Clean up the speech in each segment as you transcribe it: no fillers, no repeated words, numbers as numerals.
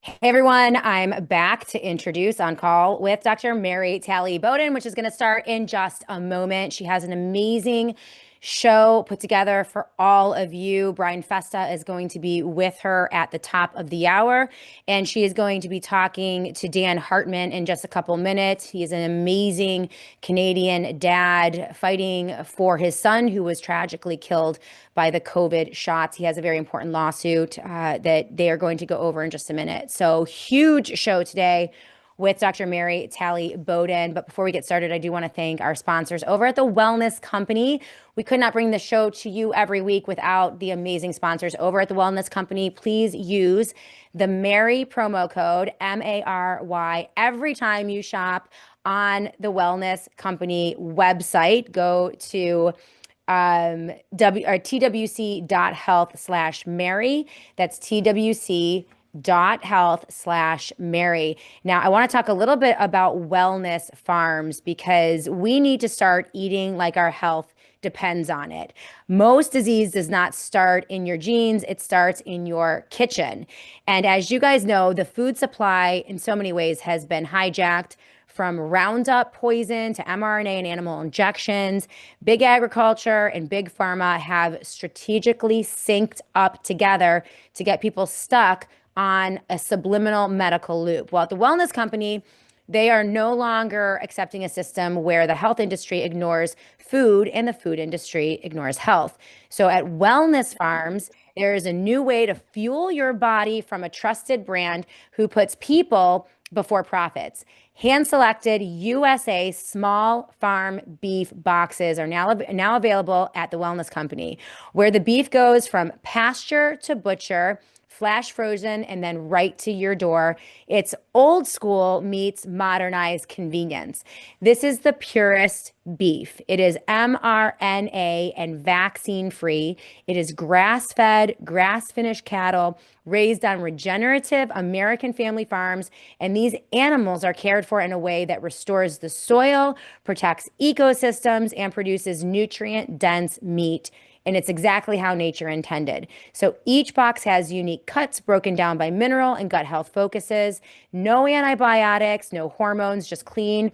Hey everyone, I'm back to introduce On Call with Dr. Mary Talley Bowden, which is going to start in just a moment. She has an amazing show put together for all of you. Brian Festa is going to be with her at the top of the hour, and she is going to be talking to Dan Hartman in just a couple minutes. He is an amazing Canadian dad fighting for his son who was tragically killed by the COVID shots. He has a very important lawsuit that they are going to go over in just a minute. So huge show today with Dr. Mary Talley Bowden. But before we get started, I do want to thank our sponsors over at the Wellness Company. We could not bring the show to you every week without the amazing sponsors over at the Wellness Company. Please use the Mary promo code, MARY, every time you shop on the Wellness Company website. Go to twc.health/Mary. That's twc.health/Mary. Now, I want to talk a little bit about wellness farms because we need to start eating like our health depends on it. Most disease does not start in your genes, it starts in your kitchen. And as you guys know, the food supply in so many ways has been hijacked, from Roundup poison to mRNA and animal injections. Big agriculture and big pharma have strategically synced up together to get people stuck on a subliminal medical loop. Well, at the Wellness Company, they are no longer accepting a system where the health industry ignores food and the food industry ignores health. So at Wellness Farms, there is a new way to fuel your body from a trusted brand who puts people before profits. Hand-selected USA small farm beef boxes are now available at the Wellness Company, where the beef goes from pasture to butcher, flash frozen, and then right to your door. It's old school meets modernized convenience. This is the purest beef. It is mRNA and vaccine free. It is grass-fed, grass-finished cattle raised on regenerative American family farms. And these animals are cared for in a way that restores the soil, protects ecosystems, and produces nutrient-dense meat. And it's exactly how nature intended. So each box has unique cuts broken down by mineral and gut health focuses. No antibiotics, no hormones, just clean,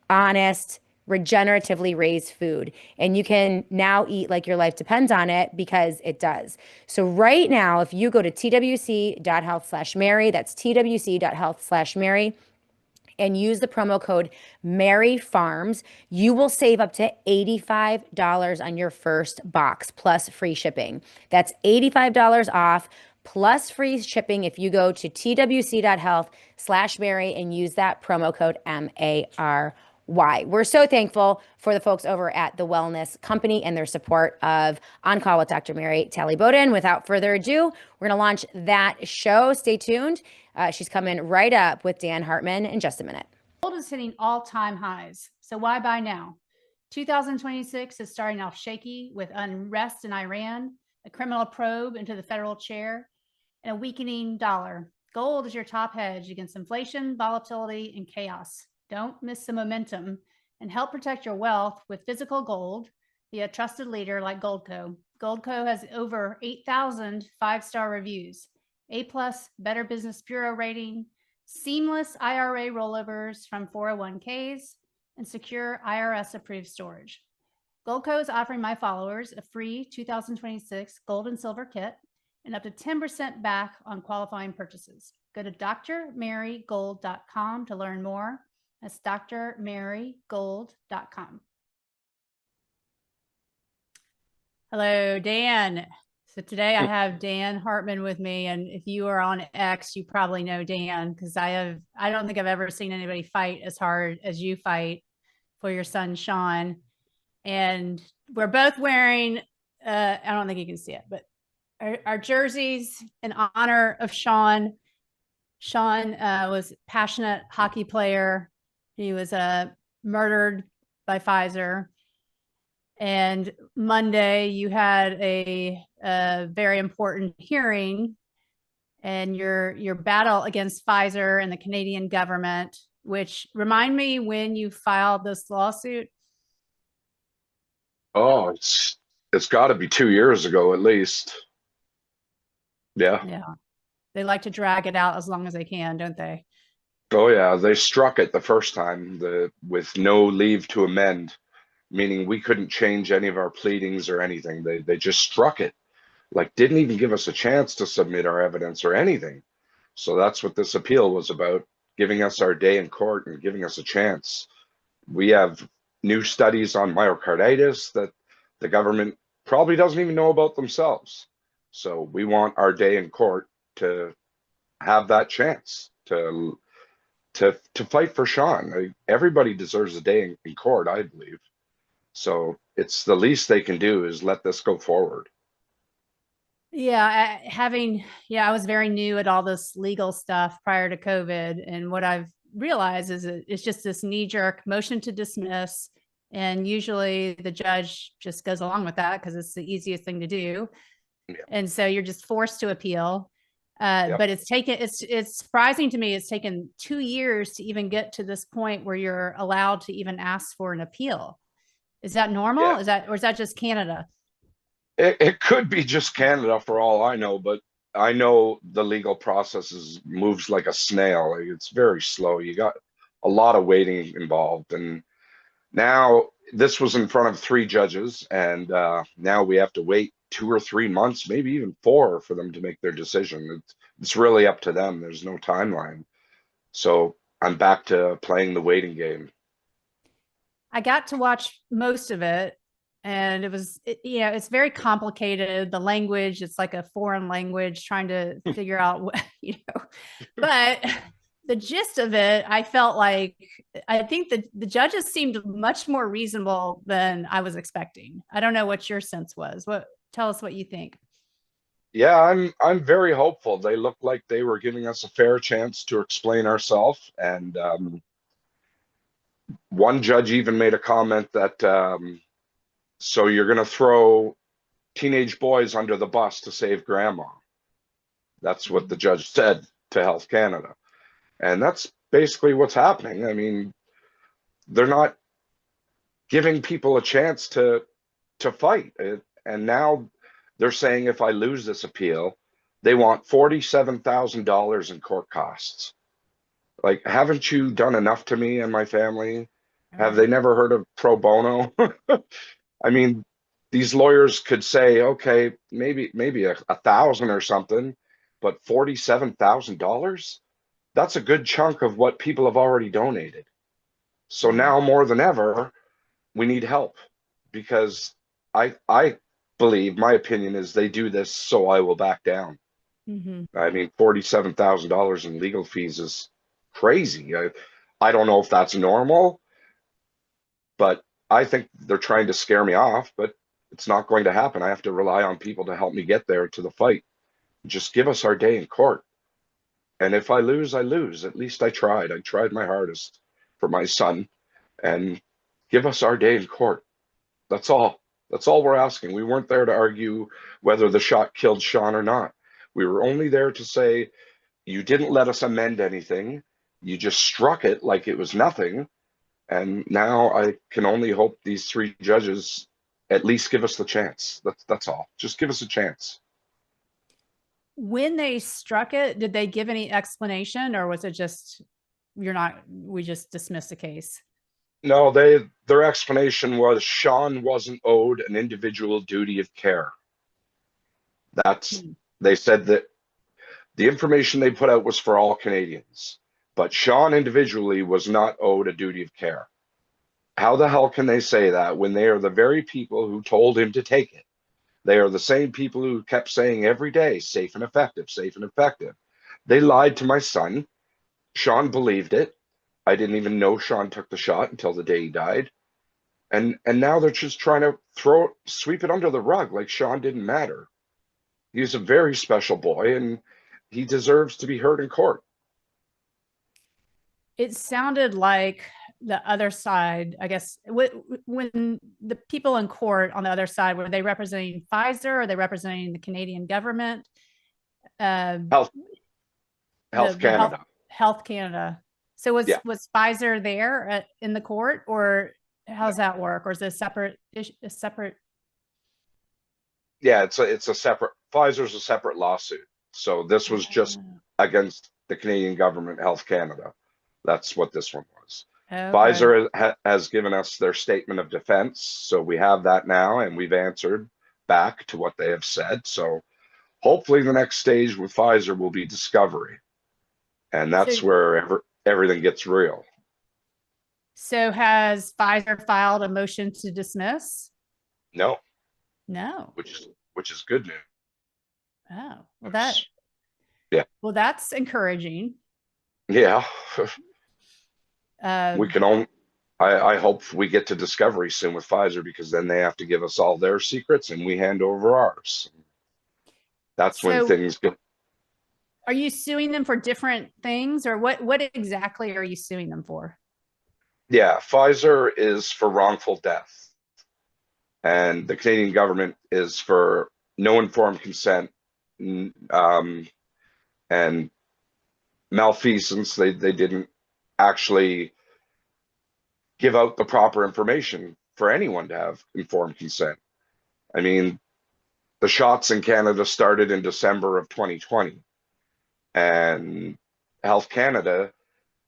honest, regeneratively raised food. And you can now eat like your life depends on it because it does. So right now, if you go to twc.health/Mary, that's twc.health/Mary, and use the promo code Mary Farms, you will save up to $85 on your first box plus free shipping. That's $85 off plus free shipping if you go to twc.health/Mary and use that promo code MARY. We're so thankful for the folks over at the Wellness Company and their support of On Call with Dr. Mary Talley Bowden. Without further ado, we're going to launch that show. Stay tuned. She's coming right up with Dan Hartman in just a minute. Gold is hitting all-time highs, so why buy now? 2026 is starting off shaky with unrest in Iran, a criminal probe into the federal chair, and a weakening dollar. Gold is your top hedge against inflation, volatility, and chaos. Don't miss the momentum and help protect your wealth with physical gold via a trusted leader like Goldco. Goldco has over 8,000 five-star reviews, A+ Better Business Bureau rating, seamless IRA rollovers from 401ks, and secure IRS-approved storage. Goldco is offering my followers a free 2026 gold and silver kit and up to 10% back on qualifying purchases. Go to drmarygold.com to learn more. That's drmarygold.com. Hello, Dan. So today I have Dan Hartman with me, and if you are on X, you probably know Dan because I don't think I've ever seen anybody fight as hard as you fight for your son Sean. And we're both wearing I don't think you can see it, but our jerseys in honor of Sean. Sean was a passionate hockey player. He was murdered by Pfizer. And Monday, you had a very important hearing, and your battle against Pfizer and the Canadian government. Which remind me when you filed this lawsuit. Oh, it's got to be 2 years ago at least. Yeah. Yeah. They like to drag it out as long as they can, don't they? Oh yeah, they struck it the first time, with no leave to amend, meaning we couldn't change any of our pleadings or anything. They just struck it, like didn't even give us a chance to submit our evidence or anything. So that's what this appeal was about, giving us our day in court and giving us a chance. We have new studies on myocarditis that the government probably doesn't even know about themselves. So we want our day in court to have that chance to fight for Sean. Everybody deserves a day in court, I believe. So it's the least they can do is let this go forward. Yeah, I was very new at all this legal stuff prior to COVID. And what I've realized is it's just this knee-jerk motion to dismiss. And usually the judge just goes along with that because it's the easiest thing to do. Yeah. And so you're just forced to appeal. Yep. But it's surprising to me. It's taken 2 years to even get to this point where you're allowed to even ask for an appeal. Is that normal? Yeah. Or is that just Canada? It could be just Canada for all I know, but I know the legal process moves like a snail. It's very slow. You got a lot of waiting involved. And now this was in front of 3 judges, and now we have to wait 2 or 3 months, maybe even 4, for them to make their decision. It's really up to them. There's no timeline. So I'm back to playing the waiting game. I got to watch most of it, and it's very complicated. The language, it's like a foreign language, trying to figure out what, but the gist of it, I felt like, I think that the judges seemed much more reasonable than I was expecting. I don't know what your sense was. Tell us what you think. Yeah, I'm very hopeful. They look like they were giving us a fair chance to explain ourselves, and one judge even made a comment that so you're going to throw teenage boys under the bus to save grandma. That's what the judge said to Health Canada. And that's basically what's happening. I mean, they're not giving people a chance to fight. And now they're saying if I lose this appeal, they want $47,000 in court costs. Like, haven't you done enough to me and my family? Have they never heard of pro bono? I mean, these lawyers could say, okay, maybe a thousand or something, but $47,000, that's a good chunk of what people have already donated. So now more than ever, we need help, because I believe, my opinion is, they do this so I will back down. I mean, $47,000 in legal fees is crazy. I don't know if that's normal, but I think they're trying to scare me off, but it's not going to happen. I have to rely on people to help me get there to the fight. Just give us our day in court. And if I lose, I lose. At least I tried. I tried my hardest for my son, and give us our day in court. That's all. That's all we're asking. We weren't there to argue whether the shot killed Sean or not. We were only there to say, you didn't let us amend anything. You just struck it like it was nothing. And now I can only hope these 3 judges at least give us the chance. That's all. Just give us a chance. When they struck it, did they give any explanation, or was it just, we just dismissed the case? No, their explanation was Sean wasn't owed an individual duty of care. They said that the information they put out was for all Canadians, but Sean individually was not owed a duty of care. How the hell can they say that when they are the very people who told him to take it? They are the same people who kept saying every day, safe and effective, safe and effective. They lied to my son. Sean believed it. I didn't even know Sean took the shot until the day he died. And now they're just trying to sweep it under the rug like Sean didn't matter. He's a very special boy, and he deserves to be heard in court. It sounded like the other side, I guess, when the people in court on the other side, were they representing Pfizer? Or are they representing the Canadian government? Health Canada. Health Canada. So was Pfizer there in the court, or how's that work? Or is it a separate? Yeah, it's a separate, Pfizer's a separate lawsuit. So this was just against the Canadian government, Health Canada. That's what this one was. Okay. Pfizer has given us their statement of defense. So we have that now, and we've answered back to what they have said. So hopefully the next stage with Pfizer will be discovery. And that's where everything gets real. So has Pfizer filed a motion to dismiss? No. No. Which is good news. Oh, well, that's encouraging. Yeah. Um, We can only, I hope we get to discovery soon with Pfizer, because then they have to give us all their secrets and we hand over ours. That's when things get. Are you suing them for different things, or what exactly are you suing them for? Yeah, Pfizer is for wrongful death, and the Canadian government is for no informed consent, and malfeasance. They didn't actually give out the proper information for anyone to have informed consent. I mean, the shots in Canada started in December of 2020, and Health Canada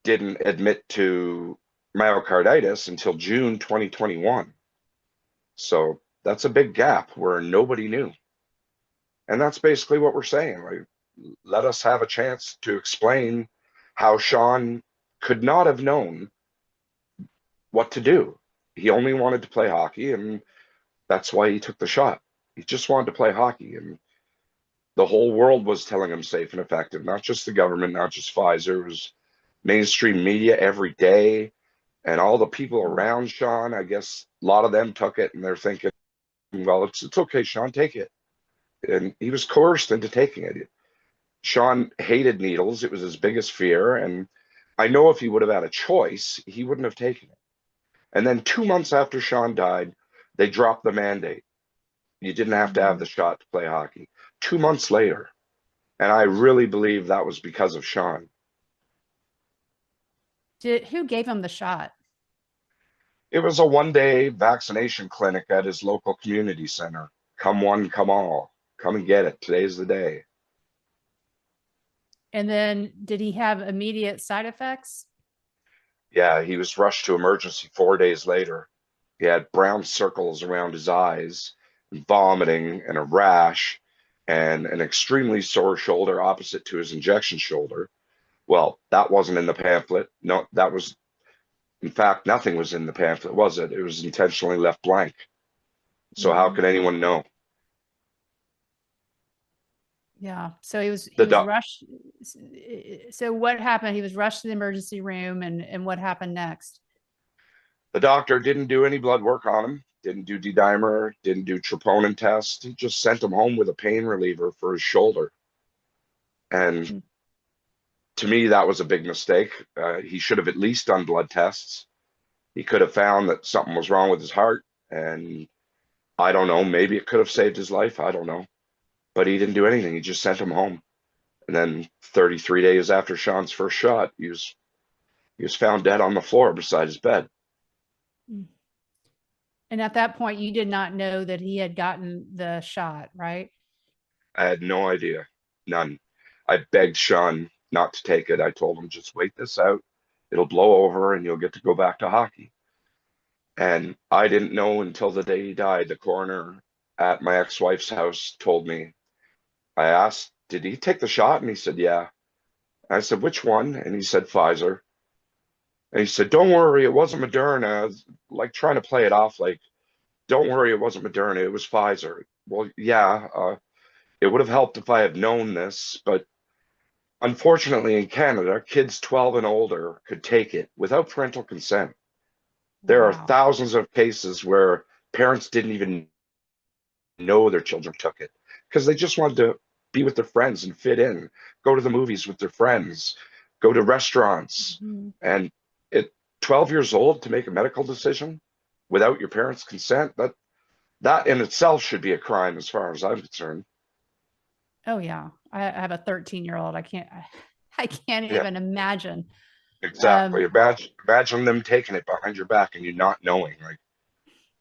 didn't admit to myocarditis until June 2021. So that's a big gap where nobody knew. And that's basically what we're saying. Like, let us have a chance to explain how Sean could not have known what to do. He only wanted to play hockey, and that's why he took the shot. He just wanted to play hockey, and the whole world was telling him safe and effective, not just the government, not just Pfizer. It was mainstream media every day, and all the people around Sean, I guess a lot of them took it, and they're thinking, well, it's okay, Sean, take it. And he was coerced into taking it. Sean hated needles. It was his biggest fear. And I know if he would have had a choice, he wouldn't have taken it. And then 2 months after Sean died, they dropped the mandate. You didn't have to have the shot to play hockey. 2 months later. And I really believe that was because of Sean. Who gave him the shot? It was a one-day vaccination clinic at his local community center. Come one, come all. Come and get it. Today's the day. And then did he have immediate side effects? Yeah, he was rushed to emergency 4 days later. He had brown circles around his eyes, vomiting, and a rash, and an extremely sore shoulder opposite to his injection shoulder. Well, that wasn't in the pamphlet. No, that was, in fact, nothing was in the pamphlet, was it? It was intentionally left blank. So how could anyone know? Yeah. So he was rushed. So what happened? He was rushed to the emergency room, and what happened next? The doctor didn't do any blood work on him, didn't do D-dimer, didn't do troponin test. He just sent him home with a pain reliever for his shoulder. And to me, that was a big mistake. He should have at least done blood tests. He could have found that something was wrong with his heart. And I don't know, maybe it could have saved his life. I don't know. But he didn't do anything. He just sent him home. And then 33 days after Sean's first shot, he was found dead on the floor beside his bed. And at that point, you did not know that he had gotten the shot, right? I had no idea. None. I begged Sean not to take it. I told him, just wait this out. It'll blow over and you'll get to go back to hockey. And I didn't know until the day he died. The coroner at my ex-wife's house told me. I asked, did he take the shot? And he said, yeah. And I said, which one? And he said, Pfizer. And he said, don't worry, it wasn't Moderna. Like trying to play it off like, don't worry, it wasn't Moderna, it was Pfizer. Well, yeah, it would have helped if I had known this, but unfortunately in Canada, kids 12 and older could take it without parental consent. There are thousands of cases where parents didn't even know their children took it because they just wanted to be with their friends and fit in, go to the movies with their friends, go to restaurants. And at 12 years old to make a medical decision without your parents' consent, that in itself should be a crime as far as I'm concerned. Oh yeah. I have a 13-year-old. I can't even imagine. Exactly. Imagine them taking it behind your back and you not knowing. Like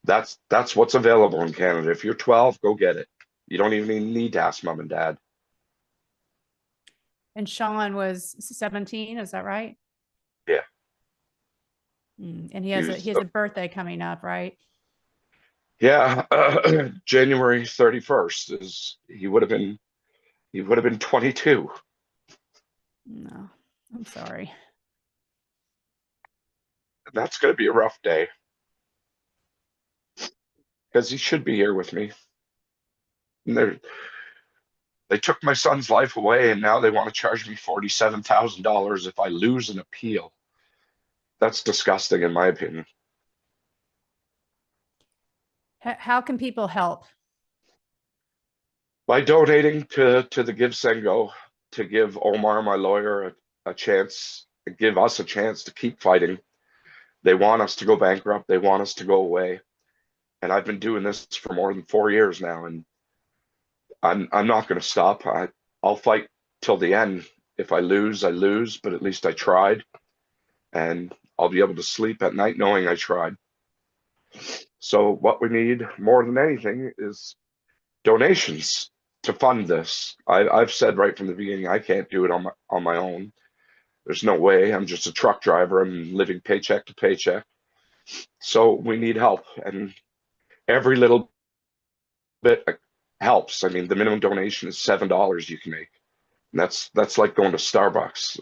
that's what's available in Canada. If you're 12, go get it. You don't even need to ask mom and dad. And Sean was 17, is that right? Yeah. And he He has was, a birthday coming up, right? yeah, January 31st he would have been 22. No, I'm sorry. That's going to be a rough day because he should be here with me. And they took my son's life away, and now they want to charge me $47,000 if I lose an appeal. That's disgusting, in my opinion. How can people help? By donating to the Give Send Go, to give Omar, my lawyer, a chance, give us a chance to keep fighting. They want us to go bankrupt. They want us to go away. And I've been doing this for more than 4 years now, and I'm not going to stop. I'll fight till the end. If I lose, I lose, but at least I tried, and I'll be able to sleep at night knowing I tried. So what we need more than anything is donations to fund this. I've said right from the beginning, I can't do it on my own. There's no way. I'm just a truck driver. I'm living paycheck to paycheck. So we need help, and every little bit helps. I mean, the minimum donation is $7 you can make. And that's like going to Starbucks.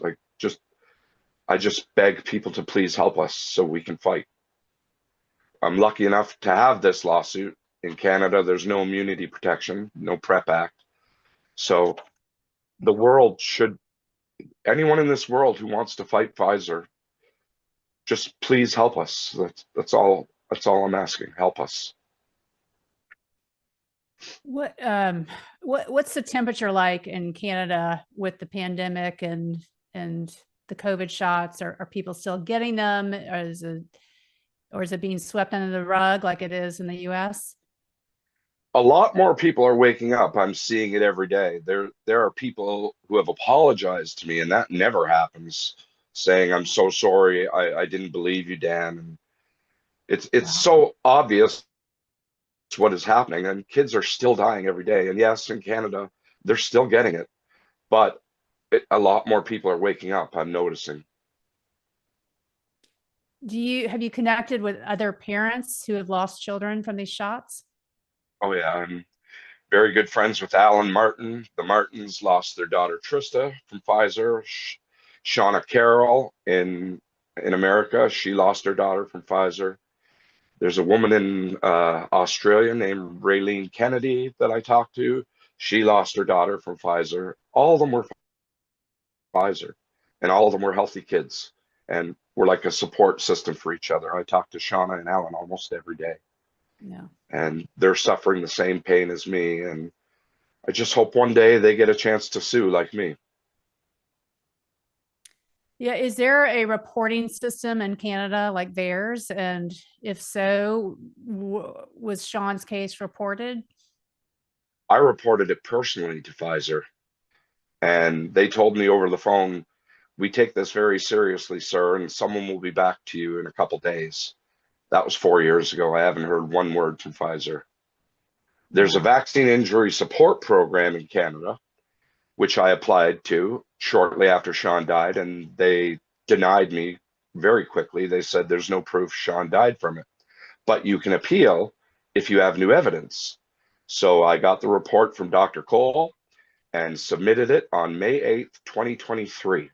I just beg people to please help us so we can fight. I'm lucky enough to have this lawsuit. In Canada, there's no immunity protection, no PrEP Act. So the world should, anyone in this world who wants to fight Pfizer, just please help us. That's all I'm asking. Help us. What's the temperature like in Canada with the pandemic and the COVID shots? Are people still getting them? Or is it being swept under the rug like it is in the US? A lot more people are waking up. I'm seeing it every day. There are people who have apologized to me, and that never happens, saying, "I'm so sorry. I didn't believe you, Dan." And it's Wow. so obvious what is happening, and kids are still dying every day. And yes, in Canada, they're still getting it, but a lot more people are waking up. I'm noticing. Have you connected with other parents who have lost children from these shots? Oh yeah, I'm very good friends with Alan Martin. The Martins lost their daughter Trista from Pfizer. Shauna Carroll in America, she lost her daughter from Pfizer. There's a woman in Australia named Raylene Kennedy that I talked to. She lost her daughter from Pfizer. All of them were Pfizer, and all of them were healthy kids. And we're like a support system for each other. I talk to Shauna and Alan almost every day. Yeah. And they're suffering the same pain as me. And I just hope one day they get a chance to sue like me. Yeah. Is there a reporting system in Canada like theirs? And if so, was Sean's case reported? I reported it personally to Pfizer, and they told me over the phone, "We take this very seriously, sir, and someone will be back to you in a couple days." That was 4 years ago. I haven't heard one word from Pfizer. There's a Wow. vaccine injury support program in Canada, which I applied to shortly after Sean died, and they denied me very quickly. They said there's no proof Sean died from it, but you can appeal if you have new evidence. So I got the report from Dr. Cole and submitted it on May 8th, 2023.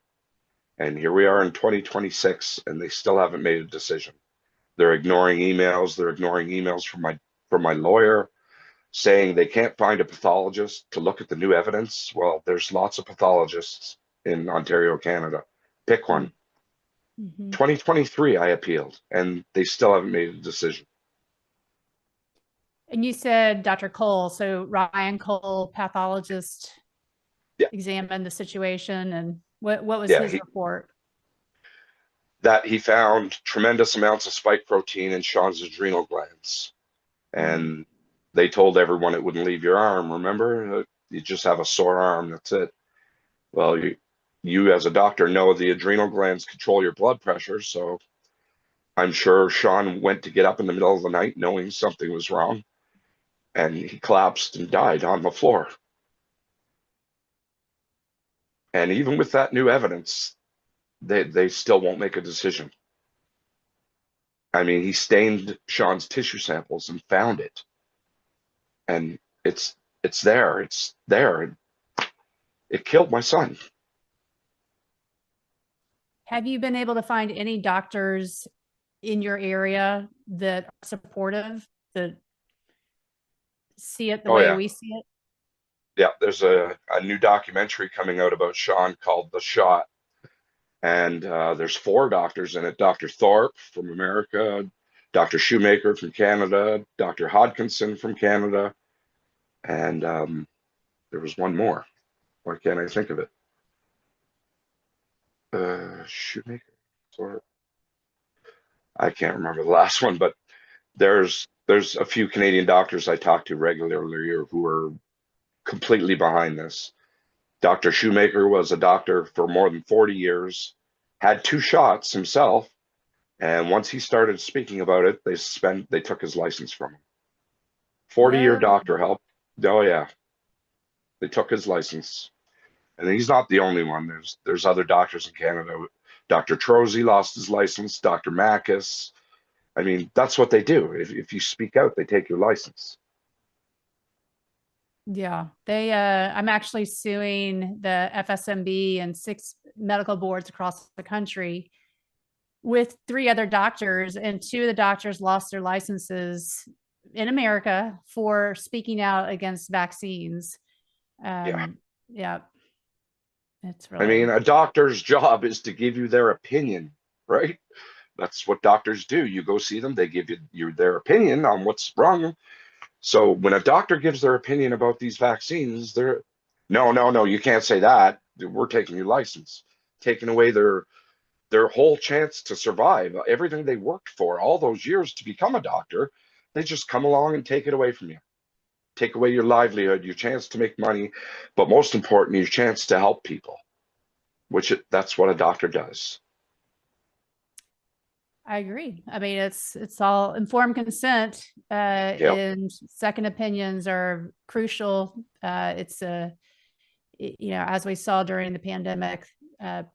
And here we are in 2026, and they still haven't made a decision. They're ignoring emails. They're ignoring emails from my lawyer saying they can't find a pathologist to look at the new evidence. Well, there's lots of pathologists in Ontario, Canada. Pick one. Mm-hmm. 2023, I appealed, and they still haven't made a decision. And you said Dr. Cole, so Ryan Cole, pathologist, Yeah. examined the situation, and what was Yeah, his report? that he found tremendous amounts of spike protein in Sean's adrenal glands. And they told everyone it wouldn't leave your arm. Remember, you just have a sore arm. That's it. Well, you as a doctor know the adrenal glands control your blood pressure. So I'm sure Sean went to get up in the middle of the night knowing something was wrong, and he collapsed and died on the floor. And even with that new evidence, they still won't make a decision. I mean, he stained Sean's tissue samples and found it. And it's there. It's there. It killed my son. Have you been able to find any doctors in your area that are supportive, that see it the Oh way yeah. we see it? Yeah, there's a new documentary coming out about Sean called The Shot. And there's 4 doctors in it. Dr. Thorpe from America, Dr. Shoemaker from Canada, Dr. Hodkinson from Canada, and there was one more. Why can't I think of it? Shoemaker, Thorpe. I can't remember the last one, but there's a few Canadian doctors I talk to regularly who are completely behind this. Dr. Shoemaker was a doctor for more than 40 years, had 2 shots himself, and once he started speaking about it, they took his license from him. 40-year No. doctor help. Oh yeah, they took his license, and he's not the only one. There's other doctors in Canada. Dr. Trozy lost his license. Dr. Makis. I mean, that's what they do. If you speak out, they take your license. Yeah, I'm actually suing the FSMB and 6 medical boards across the country with 3 other doctors, and 2 of the doctors lost their licenses in America for speaking out against vaccines. Yeah. Yeah, it's I mean, really, a doctor's job is to give you their opinion, right? That's what doctors do. You go see them, they give you their opinion on what's wrong. So when a doctor gives their opinion about these vaccines, they're no, you can't say that. We're taking your license, taking away their whole chance to survive, everything they worked for all those years to become a doctor. They just come along and take it away from you, take away your livelihood, your chance to make money, but most important, your chance to help people, that's what a doctor does. I agree. I mean, it's all informed consent, Yep. and second opinions are crucial. It's as we saw during the pandemic,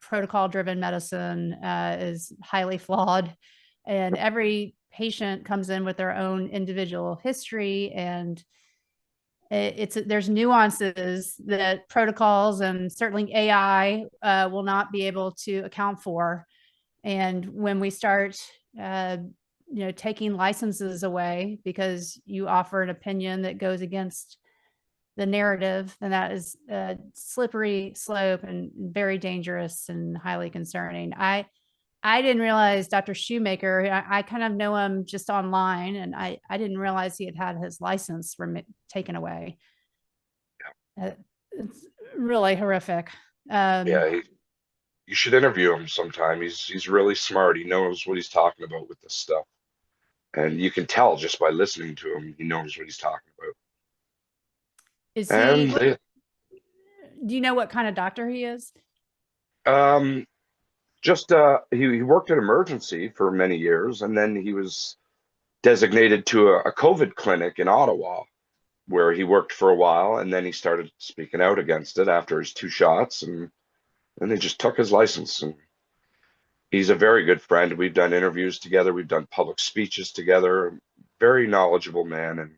protocol-driven medicine is highly flawed, and every patient comes in with their own individual history, and there's nuances that protocols and certainly AI will not be able to account for. And when we start, taking licenses away because you offer an opinion that goes against the narrative, then that is a slippery slope and very dangerous and highly concerning. I didn't realize Dr. Shoemaker, I kind of know him just online, and I didn't realize he had his license taken away. It's really horrific. Yeah, you should interview him sometime. He's really smart. He knows what he's talking about with this stuff. And you can tell just by listening to him, he knows what he's talking about. Is And do you know what kind of doctor he is? just he worked in emergency for many years, and then he was designated to a COVID clinic in Ottawa, where he worked for a while, and then he started speaking out against it after his 2 shots, and then they just took his license. And he's a very good friend. We've done interviews together. We've done public speeches together. Very knowledgeable man, and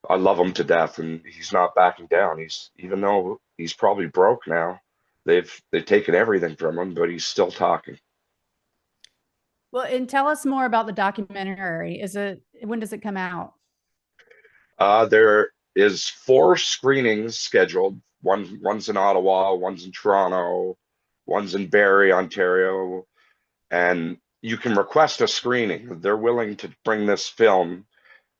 I love him to death. And he's not backing down. Even though he's probably broke now, they've taken everything from him, but he's still talking. Well, and tell us more about the documentary. When does it come out? There is 4 screenings scheduled. One's in Ottawa, one's in Toronto, one's in Barrie, Ontario, and you can request a screening. They're willing to bring this film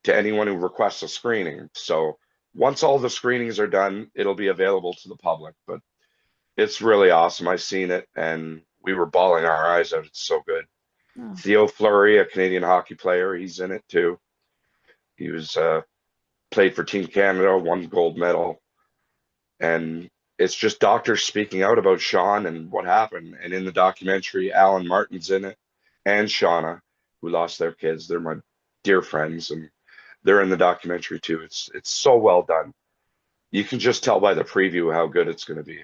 to anyone who requests a screening. So once all the screenings are done, it'll be available to the public. But it's really awesome. I've seen it, and we were bawling our eyes out. It's so good. Oh. Theo Fleury, a Canadian hockey player, he's in it too. He was played for Team Canada, won gold medal, and it's just doctors speaking out about Sean and what happened. And in the documentary, Alan Martin's in it, and Shauna, who lost their kids. They're my dear friends, and they're in the documentary too. It's so well done. You can just tell by the preview how good it's going to be.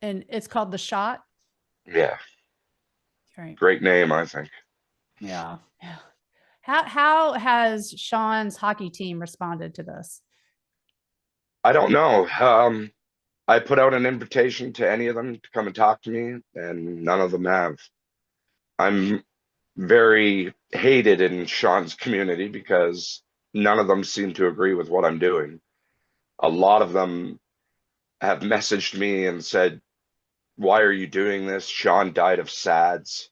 And it's called The Shot. Yeah, Right. great name, I think. Yeah. Yeah. How has Sean's hockey team responded to this? I don't know. I put out an invitation to any of them to come and talk to me, and none of them have. I'm very hated in Sean's community because none of them seem to agree with what I'm doing. A lot of them have messaged me and said, "Why are you doing this? Sean died of SADS."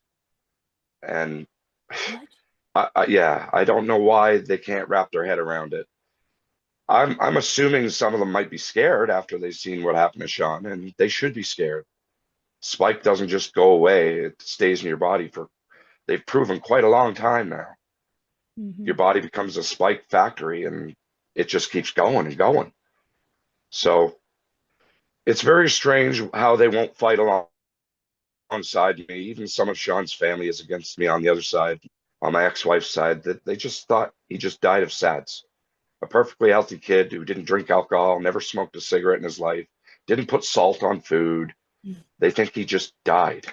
And What? yeah, I don't know why they can't wrap their head around it. I'm assuming some of them might be scared after they've seen what happened to Sean, and they should be scared. Spike doesn't just go away, it stays in your body for, they've proven, quite a long time now. Mm-hmm. Your body becomes a spike factory and it just keeps going and going. So it's very strange how they won't fight alongside me. Even some of Sean's family is against me on the other side, on my ex-wife's side, that they just thought he just died of SADS. A perfectly healthy kid who didn't drink alcohol, never smoked a cigarette in his life, didn't put salt on food. They think he just died.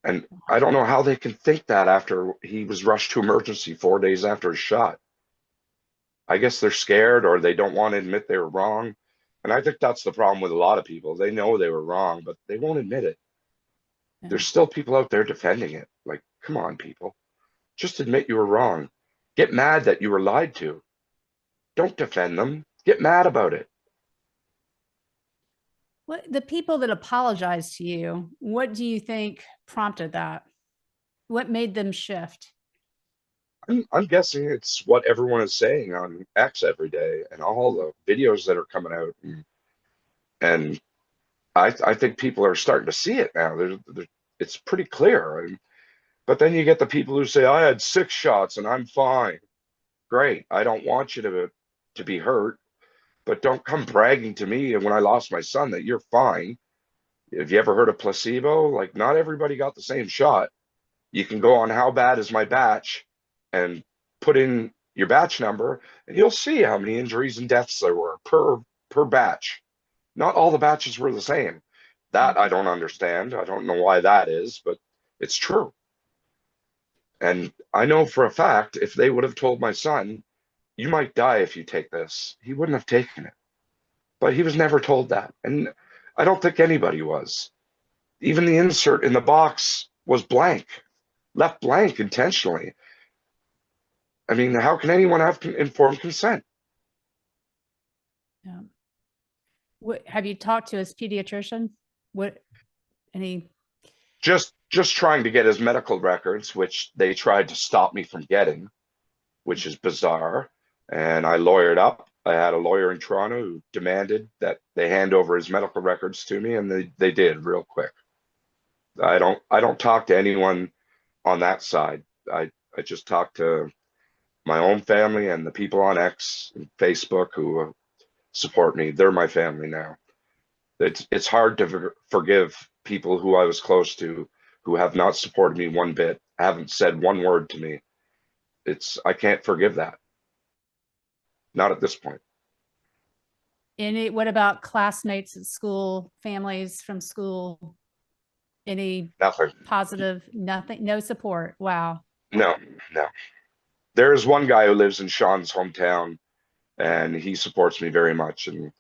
And I don't know how they can think that after he was rushed to emergency 4 days after his shot. I guess they're scared or they don't want to admit they were wrong. And I think that's the problem with a lot of people. They know they were wrong, but they won't admit it. Yeah. There's still people out there defending it. Like, come on, people. Just admit you were wrong. Get mad that you were lied to. Don't defend them. Get mad about it. What the people that apologized to you, what do you think prompted that? What made them shift? I'm guessing it's what everyone is saying on X every day and all the videos that are coming out. And I think people are starting to see it now. It's pretty clear. But then you get the people who say, I had 6 shots and I'm fine. Great. I don't want you to be hurt, but don't come bragging to me when I lost my son that you're fine. Have you ever heard of placebo? Like, not everybody got the same shot. You can go on how bad is my batch and put in your batch number, and you'll see how many injuries and deaths there were per batch. Not all the batches were the same. That I don't understand. I don't know why that is, but it's true. And I know for a fact, if they would have told my son, you might die if you take this, he wouldn't have taken it. But he was never told that. And I don't think anybody was. Even the insert in the box was blank, left blank intentionally. I mean, how can anyone have informed consent? Yeah. What have you talked to his pediatrician? What any? Just trying to get his medical records, which they tried to stop me from getting, which is bizarre. And I lawyered up. I had a lawyer in Toronto who demanded that they hand over his medical records to me, and they did real quick. I don't talk to anyone on that side. I just talk to my own family and the people on X and Facebook who support me. They're my family now. It's hard to forgive people who I was close to who have not supported me one bit, haven't said one word to me. I can't forgive that. Not at this point. What about classmates at school, families from school? Any Nothing. positive? Nothing. No support. Wow. No, no. There's one guy who lives in Sean's hometown, and he supports me very much. And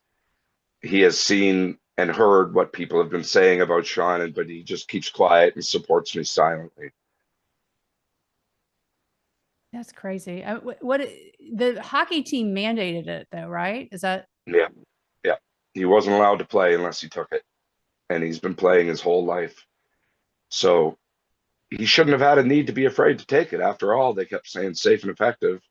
he has seen and heard what people have been saying about Sean, but he just keeps quiet and supports me silently. That's crazy. What the hockey team mandated it though, right? Is that? Yeah, yeah. He wasn't allowed to play unless he took it, and he's been playing his whole life. So he shouldn't have had a need to be afraid to take it. After all, they kept saying safe and effective.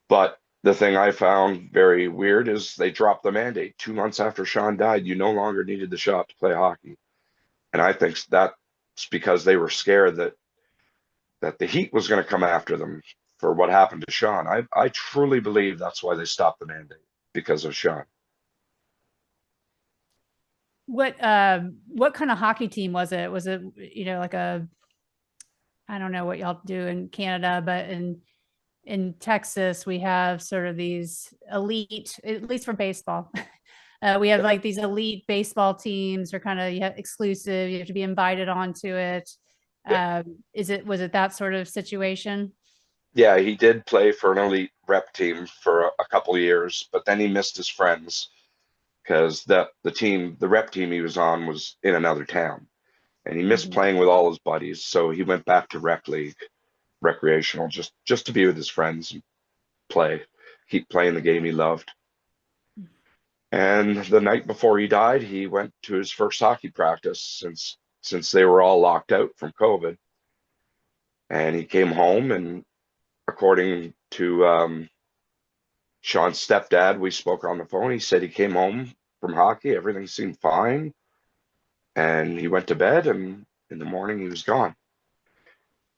But the thing I found very weird is they dropped the mandate 2 months after Sean died. You no longer needed the shot to play hockey. And I think that's because they were scared that the heat was going to come after them for what happened to Sean. I truly believe that's why they stopped the mandate, because of Sean. What kind of hockey team was it? Was it, like I don't know what y'all do in Canada, but in Texas, we have sort of these elite, at least for baseball, We have like these elite baseball teams, or kind of you have exclusive. You have to be invited onto it. Was it that sort of situation? Yeah, he did play for an elite rep team for a couple of years, but then he missed his friends because the rep team he was on was in another town, and he missed Mhm. playing with all his buddies. So he went back to rec league, recreational, just to be with his friends and play, keep playing the game he loved. And the night before he died, he went to his first hockey practice since they were all locked out from COVID. And he came home, and according to Sean's stepdad, we spoke on the phone. He said he came home from hockey, everything seemed fine, and he went to bed, and in the morning he was gone.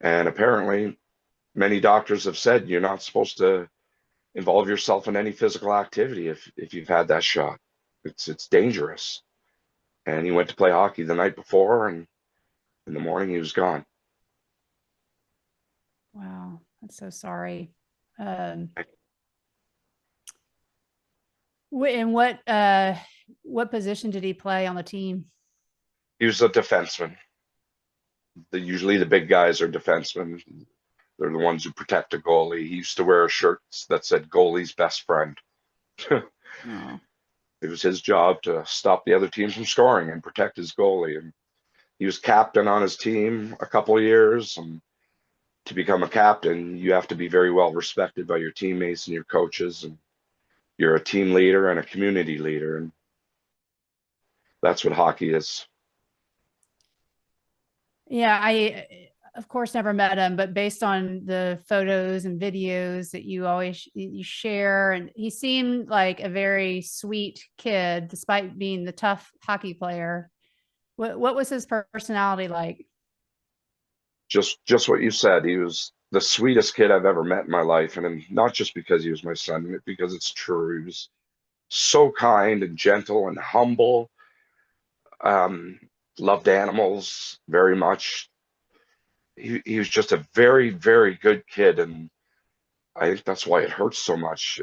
And apparently, many doctors have said you're not supposed to involve yourself in any physical activity if you've had that shot. It's dangerous. And he went to play hockey the night before, and in the morning he was gone. Wow, that's so sorry. Um, and what position did he play on the team? He was a defenseman. Usually the big guys are defensemen. They're the ones who protect a goalie. He used to wear shirts that said goalie's best friend. Oh. It was his job to stop the other team from scoring and protect his goalie. And he was captain on his team a couple of years. And to become a captain, you have to be very well respected by your teammates and your coaches. And you're a team leader and a community leader. And that's what hockey is. Yeah, I of course never met him, but based on the photos and videos that you share, and he seemed like a very sweet kid despite being the tough hockey player. What was his personality like? Just what you said. He was the sweetest kid I've ever met in my life, and not just because he was my son, because it's true. He was so kind and gentle and humble. Um, Loved animals very much. He was just a very, very good kid, and I think that's why it hurts so much,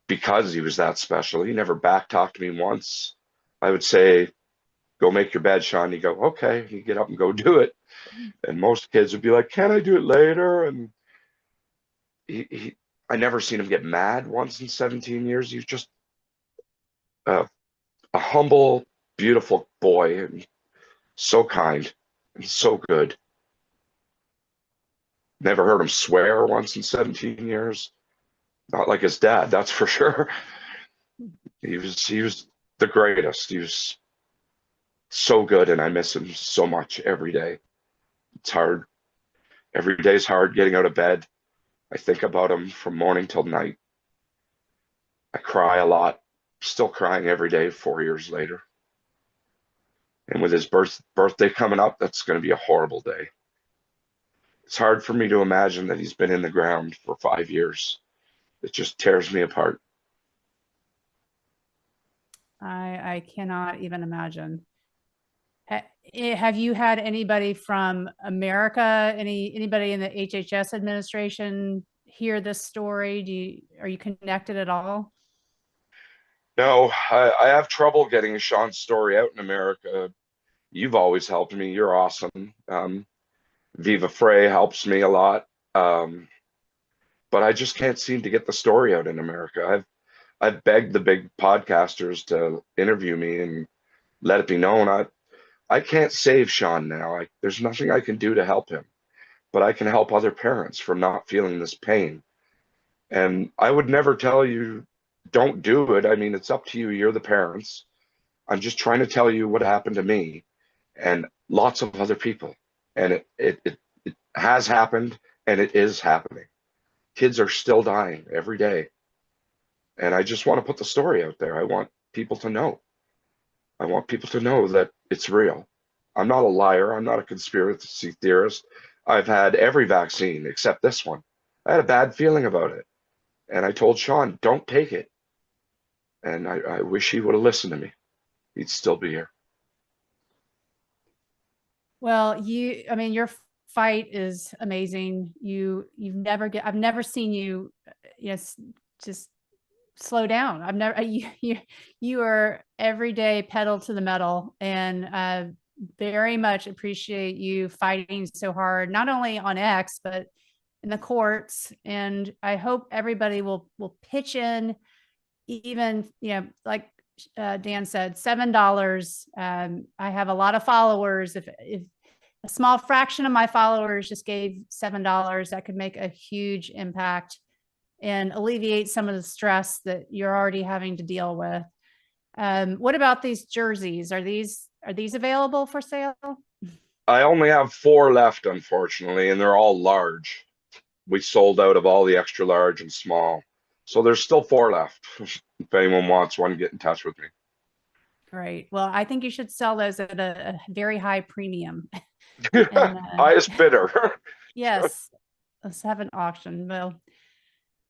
because he was that special. He never back talked me once. I would say, "Go make your bed, Sean." He'd go, "Okay." He'd get up and go do it. And most kids would be like, "Can I do it later?" And I never seen him get mad once in 17 years. He was just a, a humble, beautiful boy, and so kind and so good. Never heard him swear once in 17 years. Not like his dad, that's for sure. He was the greatest. He was so good, and I miss him so much every day. It's hard. Every day's hard getting out of bed. I think about him from morning till night. I cry a lot. Still crying every day 4 years later. And with his birthday coming up, that's going to be a horrible day. It's hard for me to imagine that he's been in the ground for 5 years. It just tears me apart. I cannot even imagine. Have you had anybody from America, anybody in the HHS administration hear this story? Are you connected at all? No, I have trouble getting Sean's story out in America. You've always helped me. You're awesome. Viva Frey helps me a lot. But I just can't seem to get the story out in America. I've begged the big podcasters to interview me and let it be known. I can't save Sean now. There's nothing I can do to help him, but I can help other parents from not feeling this pain. And I would never tell you, don't do it. I mean, it's up to you. You're the parents. I'm just trying to tell you what happened to me and lots of other people. And it has happened, and it is happening. Kids are still dying every day. And I just want to put the story out there. I want people to know. I want people to know that it's real. I'm not a liar. I'm not a conspiracy theorist. I've had every vaccine except this one. I had a bad feeling about it. And I told Sean, don't take it. And I wish he would have listened to me. He'd still be here. Well, I mean, your fight is amazing. I've never seen you, just slow down. I've never, you are every day pedal to the metal, and very much appreciate you fighting so hard, not only on X, but in the courts. And I hope everybody will pitch in, even, like Dan said, $7. I have a lot of followers. If a small fraction of my followers just gave $7, that could make a huge impact and alleviate some of the stress that you're already having to deal with. What about these jerseys? Are these available for sale? I only have 4 left, unfortunately, and they're all large. We sold out of all the extra large and small. So there's still 4 left. If anyone wants one, get in touch with me. Great. Well, I think you should sell those at a very high premium. And, Highest bidder. yes, let's have an auction. Well,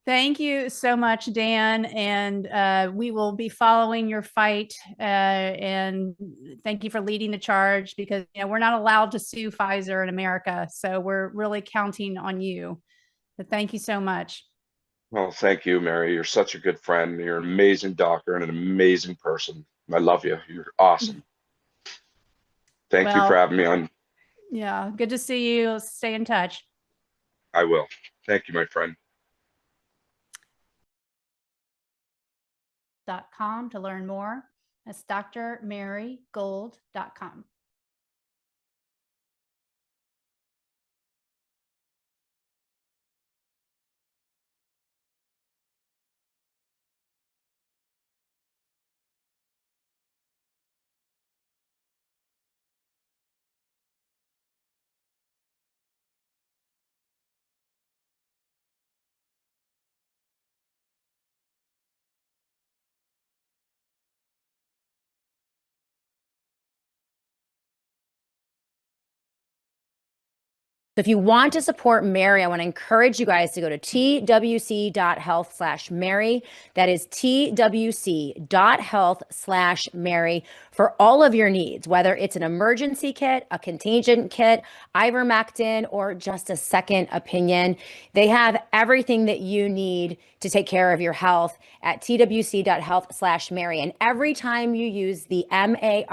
thank you so much, Dan. And we will be following your fight. And thank you for leading the charge, because we're not allowed to sue Pfizer in America. So we're really counting on you. But thank you so much. Well, thank you, Mary. You're such a good friend. You're an amazing doctor and an amazing person. I love you. You're awesome. Thank you for having me on. Yeah, good to see you. Stay in touch. I will. Thank you, my friend. .com to learn more. That's drmarygold.com. So if you want to support Mary, I want to encourage you guys to go to twc.health/Mary. That is twc.health/Mary for all of your needs, whether it's an emergency kit, a contagion kit, ivermectin, or just a second opinion. They have everything that you need to take care of your health at twc.health/Mary. And every time you use the MARY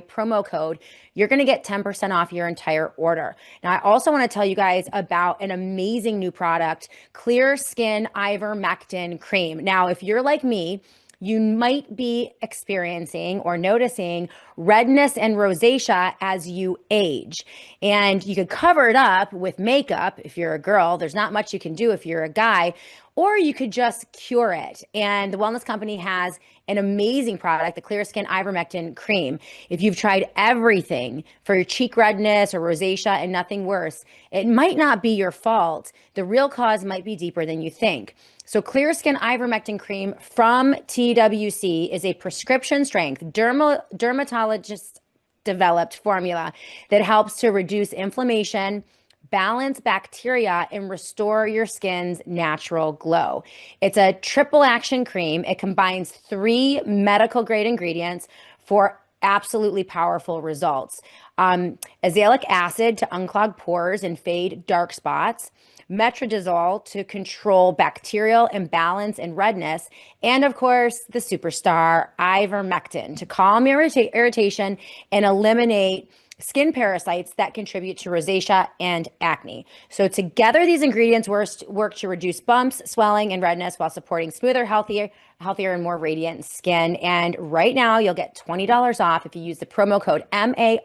promo code, you're going to get 10% off your entire order. Now, I also want to tell you guys about an amazing new product, Clear Skin Ivermectin Cream. Now, if you're like me, you might be experiencing or noticing redness and rosacea as you age. And you could cover it up with makeup if you're a girl. There's not much you can do if you're a guy, or you could just cure it. And the Wellness Company has an amazing product, the Clear Skin Ivermectin Cream. If you've tried everything for your cheek redness or rosacea and nothing worse, it might not be your fault. The real cause might be deeper than you think. So Clear Skin Ivermectin Cream from TWC is a prescription strength dermatologist developed formula that helps to reduce inflammation, balance bacteria, and restore your skin's natural glow. It's a triple action cream. It combines 3 medical grade ingredients for absolutely powerful results. Azelaic acid to unclog pores and fade dark spots, metronidazole to control bacterial imbalance and redness, and of course, the superstar ivermectin to calm irritation and eliminate skin parasites that contribute to rosacea and acne. So together, these ingredients work to reduce bumps, swelling, and redness while supporting smoother, healthier, and more radiant skin. And right now, you'll get $20 off if you use the promo code MARY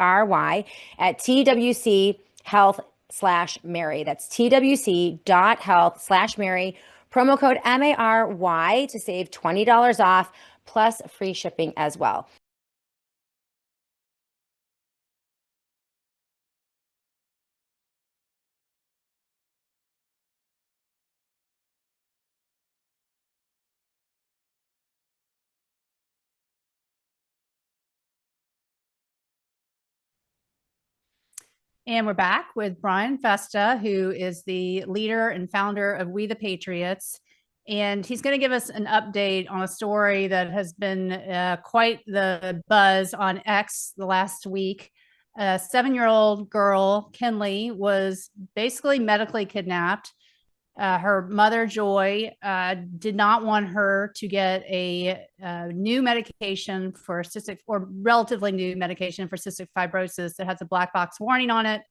at TWC.health/Mary. That's twc.health/Mary. Promo code MARY to save $20 off, plus free shipping as well. And we're back with Brian Festa, who is the leader and founder of We the Patriots. And he's going to give us an update on a story that has been quite the buzz on X the last week. A 7-year-old girl, Kinley, was basically medically kidnapped Her mother, Joy, did not want her to get a new medication for cystic, or relatively new medication for cystic fibrosis that has a black box warning on it,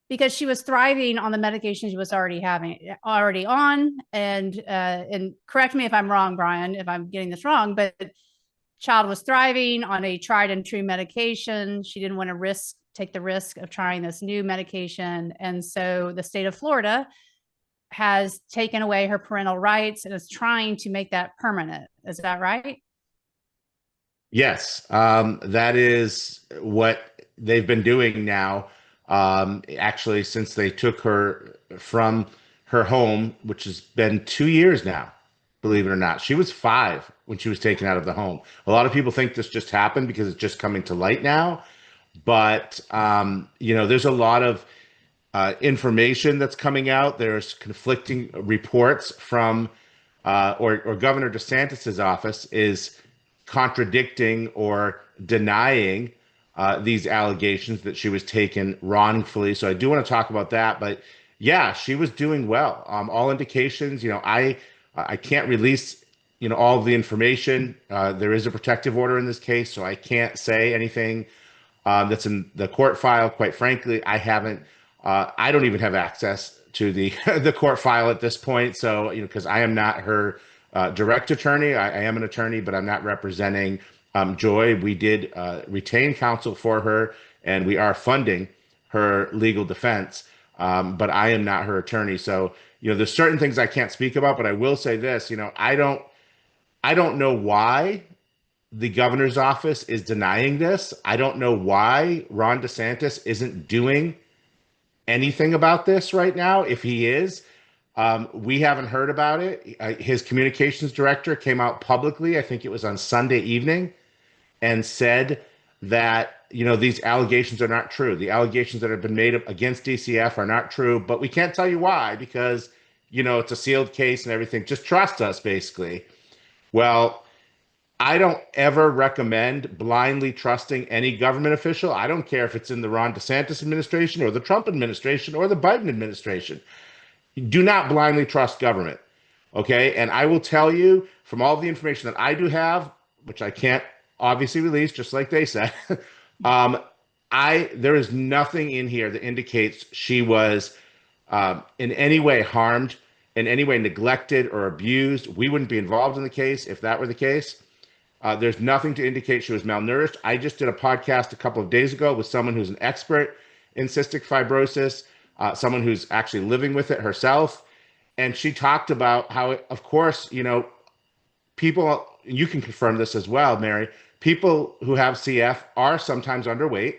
because she was thriving on the medication she was already on. And correct me if I'm wrong, Brian, if I'm getting this wrong, but child was thriving on a tried and true medication. She didn't want to take the risk of trying this new medication. And so the state of Florida has taken away her parental rights and is trying to make that permanent. Is that right? Yes, that is what they've been doing now. Actually, since they took her from her home, which has been 2 years now, believe it or not. She was 5 when she was taken out of the home. A lot of people think this just happened because it's just coming to light now. But, there's a lot of information that's coming out. There's conflicting reports from, or Governor DeSantis's office is contradicting or denying these allegations that she was taken wrongfully. So I do want to talk about that. But yeah, she was doing well. All indications, I can't release, all of the information. There is a protective order in this case, so I can't say anything that's in the court file. Quite frankly, I don't even have access to the the court file at this point. So, because I am not her direct attorney. I am an attorney, but I'm not representing Joy. We did retain counsel for her, and we are funding her legal defense. But I am not her attorney. So, there's certain things I can't speak about, but I will say this, I don't know why the governor's office is denying this. I don't know why Ron DeSantis isn't doing anything about this right now. If he is, we haven't heard about it. His communications director came out publicly, I think it was on Sunday evening, and said that, these allegations are not true. The allegations that have been made against DCF are not true, but we can't tell you why because, it's a sealed case and everything. Just trust us, basically. Well, I don't ever recommend blindly trusting any government official. I don't care if it's in the Ron DeSantis administration or the Trump administration or the Biden administration. Do not blindly trust government. Okay. And I will tell you from all the information that I do have, which I can't obviously release, just like they said, there is nothing in here that indicates she was in any way harmed, in any way neglected or abused. We wouldn't be involved in the case if that were the case. There's nothing to indicate she was malnourished. I just did a podcast a couple of days ago with someone who's an expert in cystic fibrosis, someone who's actually living with it herself. And she talked about how, of course, people, you can confirm this as well, Mary, people who have CF are sometimes underweight.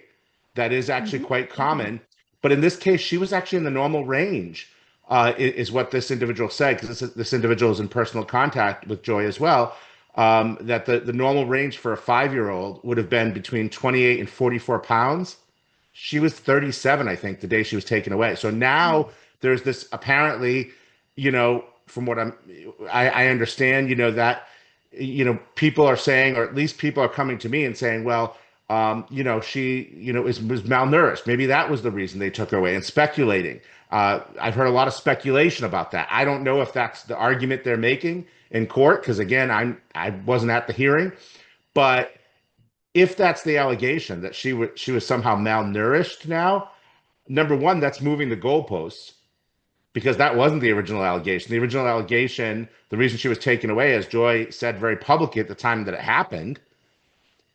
That is actually quite common. But in this case, she was actually in the normal range, is what this individual said, because this individual is in personal contact with Joy as well. That the normal range for a 5-year-old would have been between 28 and 44 pounds. She was 37, I think, the day she was taken away. So now there's this apparently, from what I understand, that, people are saying, or at least people are coming to me and saying, well, she, was malnourished. Maybe that was the reason they took her away, and speculating. I've heard a lot of speculation about that. I don't know if that's the argument they're making in court, because again, I wasn't at the hearing. But if that's the allegation that she was somehow malnourished now, number one, that's moving the goalposts, because that wasn't the original allegation. The original allegation, the reason she was taken away, as Joy said very publicly at the time that it happened,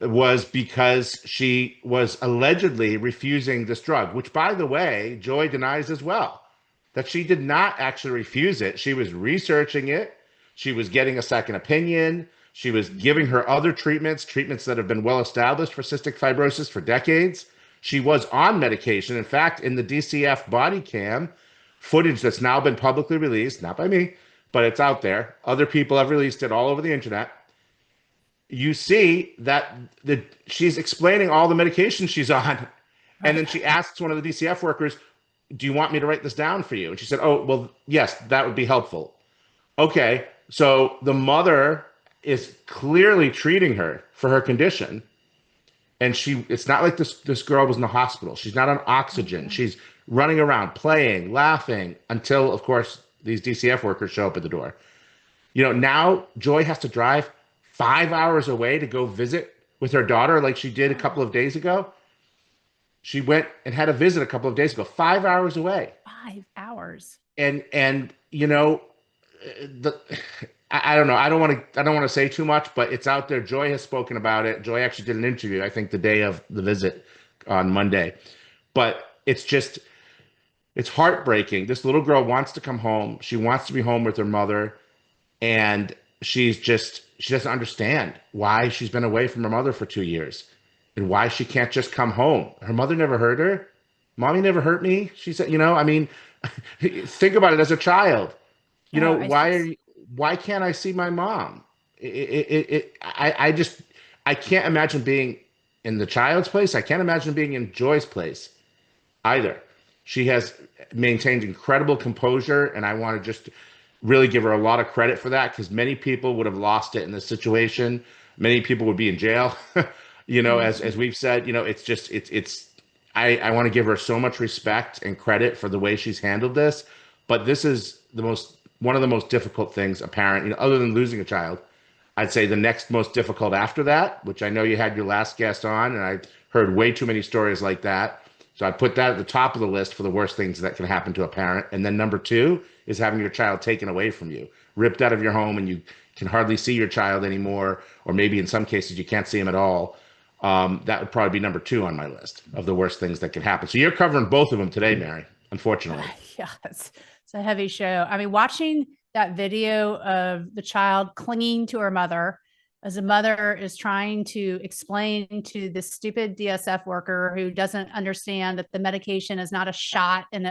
was because she was allegedly refusing this drug, which, by the way, Joy denies as well, that she did not actually refuse it. She was researching it. She was getting a second opinion. She was giving her other treatments that have been well established for cystic fibrosis for decades. She was on medication. In fact, in the DCF body cam footage that's now been publicly released, not by me, but it's out there, other people have released it all over the internet. You see that she's explaining all the medication she's on. And then she asks one of the DCF workers, do you want me to write this down for you? And she said, oh, well, yes, that would be helpful. Okay, so the mother is clearly treating her for her condition. And it's not like this girl was in the hospital. She's not on oxygen. She's running around, playing, laughing, until, of course, these DCF workers show up at the door. You know, now Joy has to drive 5 hours away to go visit with her daughter like she did a couple of days ago. She went and had a visit a couple of days ago, 5 hours away. 5 hours. And you know, the I don't know. I don't want to say too much, but it's out there. Joy has spoken about it. Joy actually did an interview, I think, the day of the visit on Monday. But it's heartbreaking. This little girl wants to come home. She wants to be home with her mother, and she doesn't understand why she's been away from her mother for 2 years and why she can't just come home. Her mother never hurt her. Mommy never hurt me. She said, you know, I mean, think about it as a child. You know, why can't I see my mom? I can't imagine being in the child's place. I can't imagine being in Joy's place either. She has maintained incredible composure, and I want to just really give her a lot of credit for that, because many people would have lost it in this situation. Many people would be in jail. You know, as we've said, you know, I want to give her so much respect and credit for the way she's handled this. But this is one of the most difficult things a parent, you know, other than losing a child. I'd say the next most difficult after that, which I know you had your last guest on, and I heard way too many stories like that. So I put that at the top of the list for the worst things that can happen to a parent. And then number 2 is having your child taken away from you, ripped out of your home, and you can hardly see your child anymore, or maybe in some cases you can't see him at all. That would probably be number 2 on my list of the worst things that can happen. So you're covering both of them today, Mary, unfortunately. Yeah, it's a heavy show. I mean, watching that video of the child clinging to her mother as a mother is trying to explain to this stupid DSF worker who doesn't understand that the medication is not a shot and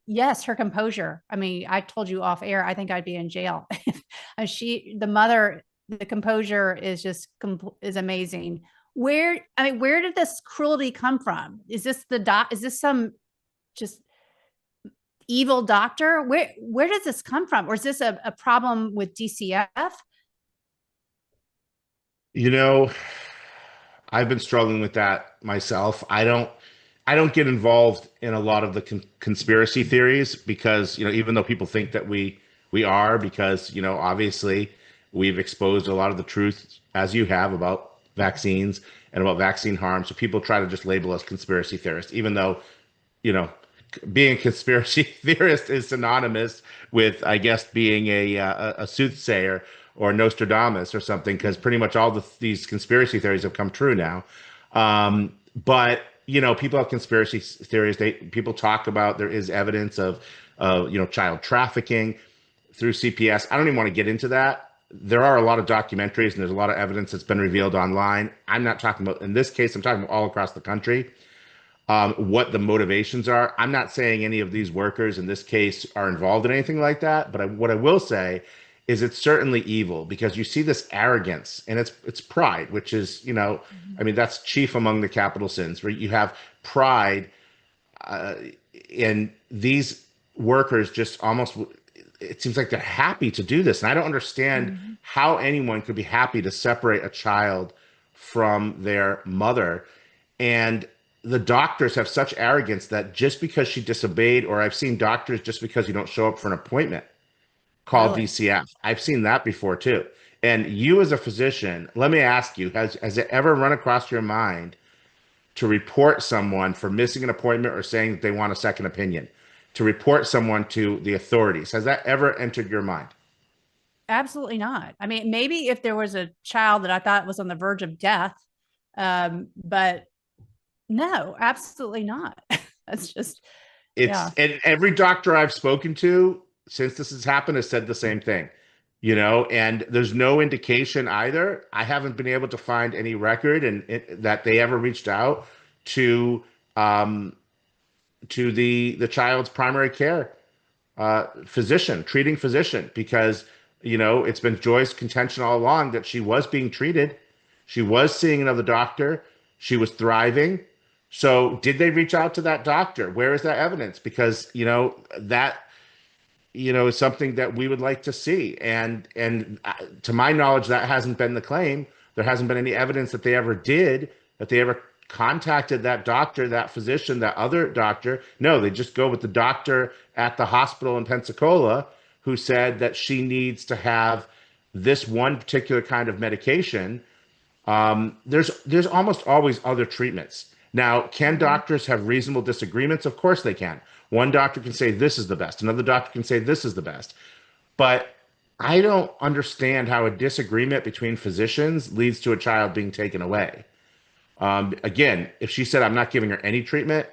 yes, her composure. I mean, I told you off air, I think I'd be in jail. The composure is just is amazing. Where did this cruelty come from? Is this is this some just evil doctor? Where does this come from? Or is this a problem with DCF? You know, I've been struggling with that myself. I don't get involved in a lot of the conspiracy theories, because, you know, even though people think that we are, because, you know, obviously we've exposed a lot of the truth, as you have, about vaccines and about vaccine harm. So people try to just label us conspiracy theorists, even though, you know, being a conspiracy theorist is synonymous with, I guess, being a soothsayer or Nostradamus or something, because pretty much all these conspiracy theories have come true now. But, you know, people have conspiracy theories. People talk about there is evidence of, you know, child trafficking through CPS. I don't even want to get into that. There are a lot of documentaries and there's a lot of evidence that's been revealed online. I'm not talking about, in this case, I'm talking about all across the country, what the motivations are. I'm not saying any of these workers in this case are involved in anything like that, but what I will say is it's certainly evil, because you see this arrogance, and it's pride, which is, you know, I mean, that's chief among the capital sins, where you have pride, and these workers just almost, it seems like they're happy to do this. And I don't understand how anyone could be happy to separate a child from their mother. And the doctors have such arrogance that just because she disobeyed, or I've seen doctors, just because you don't show up for an appointment, called DCF. I've seen that before too. And you as a physician, let me ask you, has it ever run across your mind to report someone for missing an appointment or saying that they want a second opinion, to report someone to the authorities? Has that ever entered your mind? Absolutely not. I mean, maybe if there was a child that I thought was on the verge of death, but no, absolutely not. That's just, and every doctor I've spoken to since this has happened has said the same thing, you know, and there's no indication either. I haven't been able to find any record that they ever reached out to the child's primary care treating physician, because, you know, it's been Joy's contention all along that she was being treated. She was seeing another doctor. She was thriving. So did they reach out to that doctor? Where is that evidence? Because, you know, that, you know, is something that we would like to see. And to my knowledge, that hasn't been the claim. There hasn't been any evidence that they ever did, that they ever contacted that doctor, that physician, that other doctor. No, they just go with the doctor at the hospital in Pensacola who said that she needs to have this one particular kind of medication. There's almost always other treatments. Now, can doctors have reasonable disagreements? Of course they can. One doctor can say this is the best. Another doctor can say this is the best. But I don't understand how a disagreement between physicians leads to a child being taken away. Again, if she said, I'm not giving her any treatment,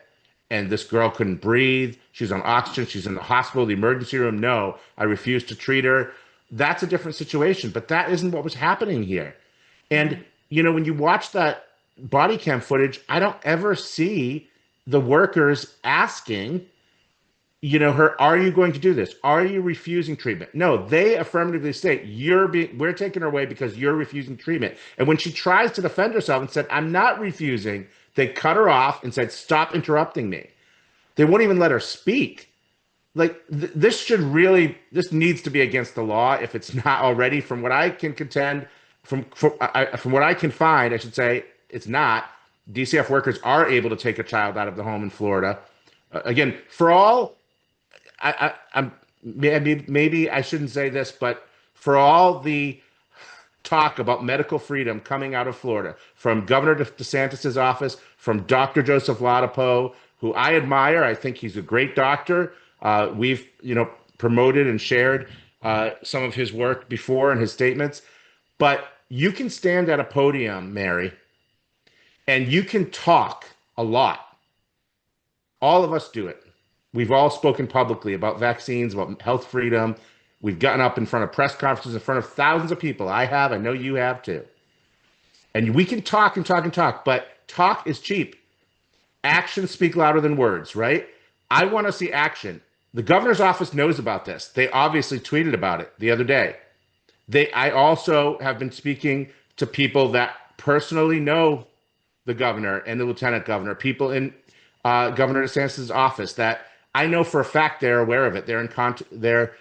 and this girl couldn't breathe, she's on oxygen, she's in the hospital, the emergency room, no, I refuse to treat her, that's a different situation. But that isn't what was happening here. And, you know, when you watch that body cam footage, I don't ever see the workers asking, you know, her, are you going to do this? Are you refusing treatment? No, they affirmatively state, we're taking her away because you're refusing treatment. And when she tries to defend herself and said, I'm not refusing, they cut her off and said, stop interrupting me. They won't even let her speak. Like this needs to be against the law if it's not already. From what I can contend, from what I can find, I should say, it's not. DCF workers are able to take a child out of the home in Florida. Again, for all, I'm maybe I shouldn't say this, but for all the talk about medical freedom coming out of Florida from Governor DeSantis's office, from Dr. Joseph Ladapo, who I admire, I think he's a great doctor. We've promoted and shared some of his work before and his statements, but you can stand at a podium, Mary, and you can talk a lot. All of us do it. We've all spoken publicly about vaccines, about health freedom. We've gotten up in front of press conferences in front of thousands of people. I have. I know you have too. And we can talk and talk and talk, but talk is cheap. Actions speak louder than words, right? I want to see action. The governor's office knows about this. They obviously tweeted about it the other day. I also have been speaking to people that personally know the governor and the lieutenant governor, people in Governor DeSantis' office that I know for a fact they're aware of it. They're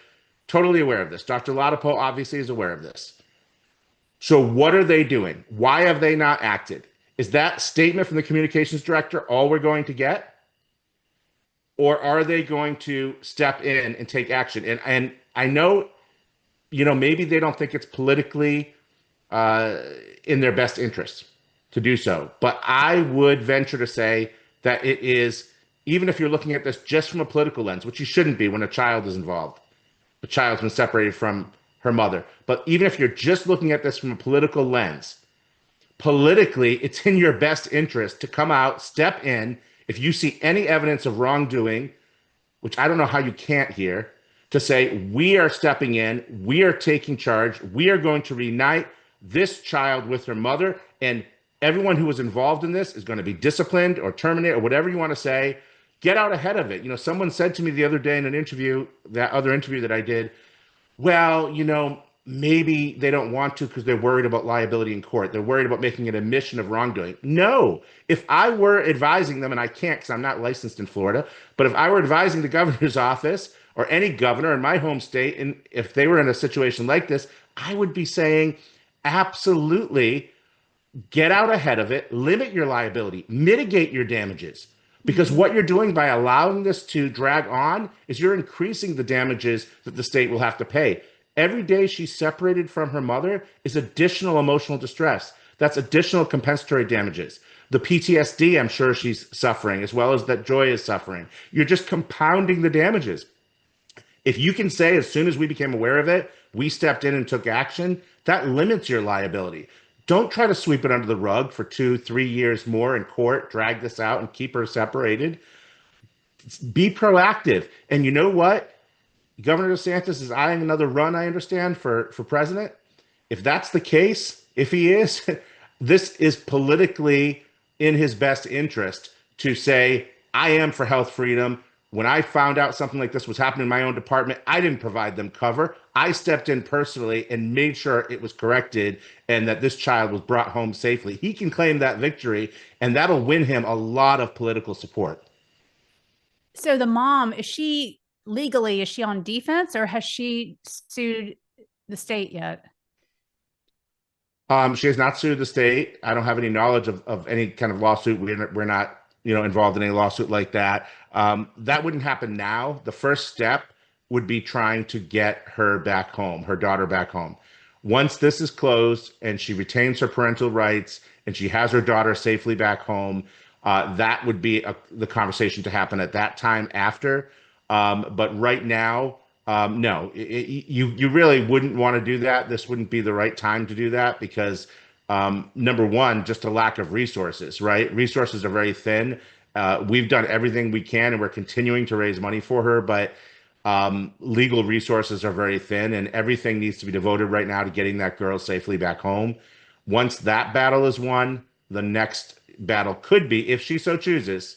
totally aware of this. Dr. Ladapo obviously is aware of this. So what are they doing? Why have they not acted? Is that statement from the communications director all we're going to get? Or are they going to step in and take action? And I know, maybe they don't think it's politically in their best interest to do so. But I would venture to say that it is, even if you're looking at this just from a political lens, which you shouldn't be when a child is involved. The child's been separated from her mother. But even if you're just looking at this from a political lens, politically, it's in your best interest to come out, step in. If you see any evidence of wrongdoing, which I don't know how you can't here, to say, we are stepping in, we are taking charge, we are going to reunite this child with her mother, and everyone who was involved in this is going to be disciplined or terminated or whatever you want to say. Get out ahead of it. Someone said to me the other day in an interview, that other interview that I did, well, maybe they don't want to because they're worried about liability in court. They're worried about making an admission of wrongdoing. No, if I were advising them, and I can't because I'm not licensed in Florida, but if I were advising the governor's office or any governor in my home state, and if they were in a situation like this, I would be saying, absolutely, get out ahead of it, limit your liability, mitigate your damages. Because what you're doing by allowing this to drag on is you're increasing the damages that the state will have to pay. Every day she's separated from her mother is additional emotional distress. That's additional compensatory damages. The PTSD I'm sure she's suffering, as well as that Joy is suffering. You're just compounding the damages. If you can say, as soon as we became aware of it, we stepped in and took action, that limits your liability. Don't try to sweep it under the rug for 2-3 years more in court, drag this out and keep her separated. Be proactive. And you know what? Governor DeSantis is eyeing another run, I understand, for president. If that's the case, if he is, this is politically in his best interest to say, I am for health freedom. When I found out something like this was happening in my own department, I didn't provide them cover. I stepped in personally and made sure it was corrected and that this child was brought home safely. He can claim that victory, and that'll win him a lot of political support. So the mom, is she on defense, or has she sued the state yet? She has not sued the state. I don't have any knowledge of any kind of lawsuit. We're not, involved in any lawsuit like that. That wouldn't happen now. The first step would be trying to get her back home, her daughter back home. Once this is closed and she retains her parental rights and she has her daughter safely back home, that would be the conversation to happen at that time after. But right now, no, you really wouldn't want to do that. This wouldn't be the right time to do that because number one, just a lack of resources, right? Resources are very thin. We've done everything we can, and we're continuing to raise money for her, but legal resources are very thin, and everything needs to be devoted right now to getting that girl safely back home. Once that battle is won, the next battle could be, if she so chooses,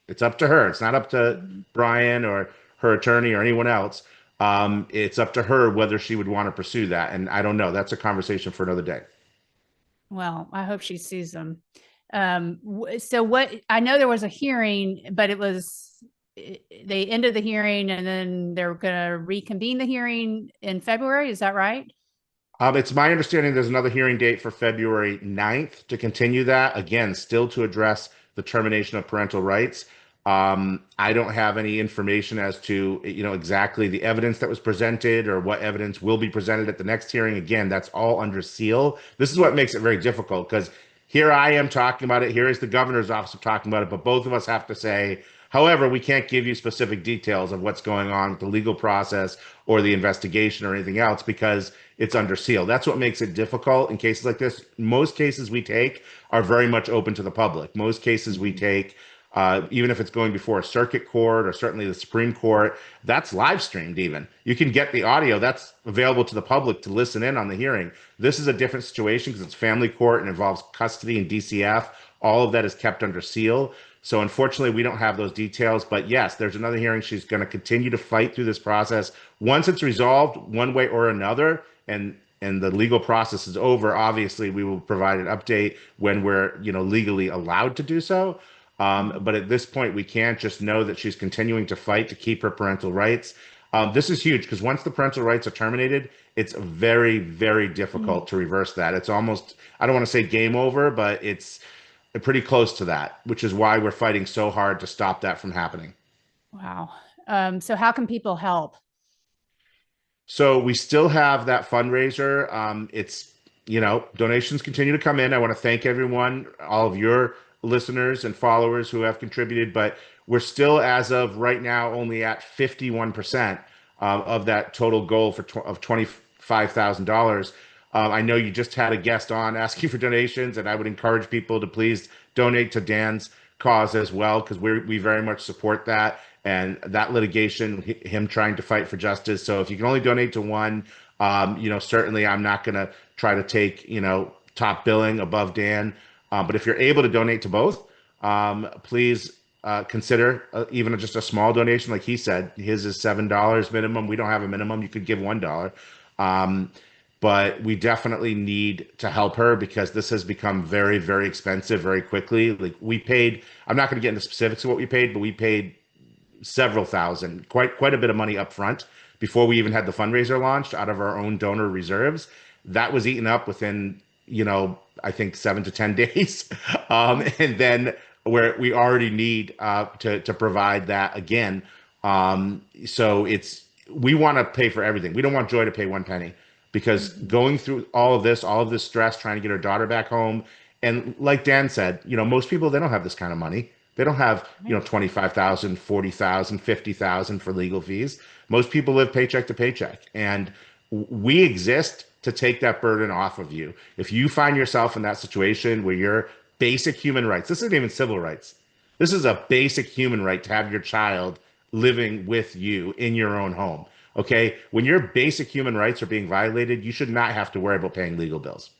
it's up to her. It's not up to Brian or her attorney or anyone else. It's up to her whether she would want to pursue that. And I don't know. That's a conversation for another day. Well, I hope she sees them. So what, I know there was a hearing, but they ended the hearing and then they're going to reconvene the hearing in February. Is that right? It's my understanding there's another hearing date for February 9th to continue that. Again, still to address the termination of parental rights. I don't have any information as to, exactly the evidence that was presented or what evidence will be presented at the next hearing. Again, that's all under seal. This is what makes it very difficult because here I am talking about it. Here is the governor's office talking about it, but both of us have to say, however, we can't give you specific details of what's going on with the legal process or the investigation or anything else because it's under seal. That's what makes it difficult in cases like this. Most cases we take are very much open to the public. Most cases we take, even if it's going before a circuit court or certainly the Supreme Court, that's live streamed even. You can get the audio that's available to the public to listen in on the hearing. This is a different situation because it's family court and involves custody and DCF. All of that is kept under seal. So unfortunately, we don't have those details. But yes, there's another hearing. She's going to continue to fight through this process. Once it's resolved one way or another, and the legal process is over, obviously we will provide an update when we're legally allowed to do so. But at this point, we can't. Just know that she's continuing to fight to keep her parental rights. This is huge because once the parental rights are terminated, it's very, very difficult to reverse that. It's almost, I don't want to say game over, but it's pretty close to that, which is why we're fighting so hard to stop that from happening. Wow. So how can people help? So we still have that fundraiser. It's, donations continue to come in. I want to thank everyone, all of your listeners and followers who have contributed, but we're still, as of right now, only at 51% of that total goal of $25,000. I know you just had a guest on asking for donations, and I would encourage people to please donate to Dan's cause as well, because we very much support that and that litigation, him trying to fight for justice. So if you can only donate to one, certainly I'm not going to try to take, top billing above Dan. But if you're able to donate to both, please consider even just a small donation. Like he said, his is $7 minimum. We don't have a minimum. You could give $1. But we definitely need to help her because this has become very, very expensive very quickly. Like we paid, I'm not going to get into specifics of what we paid, but we paid several thousand, quite a bit of money up front before we even had the fundraiser launched out of our own donor reserves. That was eaten up within, I think 7 to 10 days. And then where we already need to provide that again. So we want to pay for everything. We don't want Joy to pay one penny. Because going through all of this stress, trying to get her daughter back home, and like Dan said, most people, they don't have this kind of money. They don't have, $25,000, $40,000, $50,000 for legal fees. Most people live paycheck to paycheck, and we exist to take that burden off of you. If you find yourself in that situation where your basic human rights, this isn't even civil rights, this is a basic human right to have your child living with you in your own home. Okay, when your basic human rights are being violated, you should not have to worry about paying legal bills.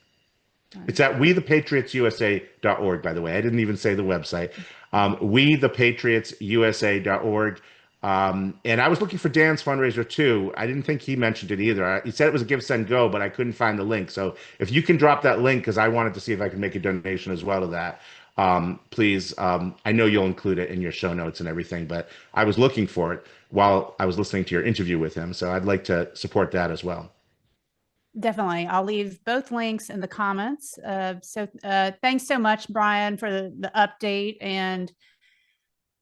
Right. It's at wethepatriotsusa.org, by the way. I didn't even say the website. wethepatriotsusa.org. And I was looking for Dan's fundraiser too. I didn't think he mentioned it either. He said it was a Give, Send, Go, but I couldn't find the link. So if you can drop that link, because I wanted to see if I could make a donation as well to that. Please, I know you'll include it in your show notes and everything, but I was looking for it while I was listening to your interview with him. So I'd like to support that as well. Definitely. I'll leave both links in the comments. Thanks so much, Brian, for the update. And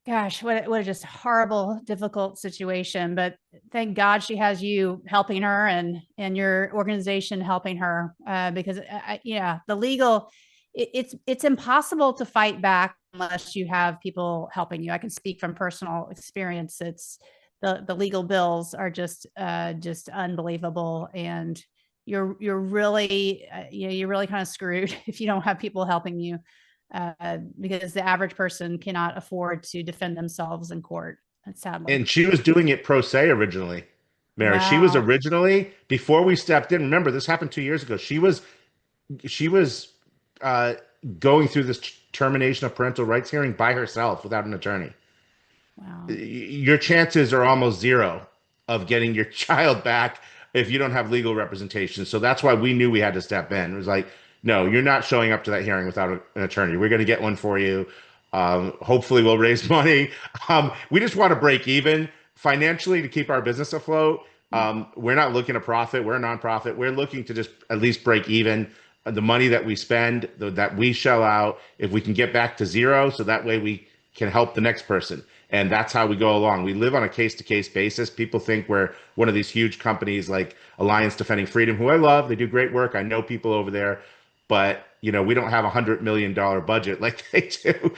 gosh, what a just horrible, difficult situation. But thank God she has you helping her and your organization helping her, because yeah, the legal, it's impossible to fight back unless you have people helping you. I can speak from personal experience. It's the legal bills are just unbelievable, and you're really you're really kind of screwed if you don't have people helping you, because the average person cannot afford to defend themselves in court, sadly. And she was doing it pro se originally, Mary. She was Wow. originally, before we stepped in. Remember, this happened 2 years ago. She was uh, going through this termination of parental rights hearing by herself without an attorney. Wow. Your chances are almost zero of getting your child back if you don't have legal representation. So that's why we knew we had to step in. It was like, no, you're not showing up to that hearing without an attorney. We're going to get one for you. Hopefully, we'll raise money. We just want to break even financially to keep our business afloat. We're not looking to profit. We're a nonprofit. We're looking to just at least break even. The money that we spend, that we shell out, if we can get back to zero, so that way we can help the next person. And that's how we go along. We live on a case-to-case basis. People think we're one of these huge companies like Alliance Defending Freedom, who I love. They do great work. I know people over there, but we don't have $100 million budget like they do.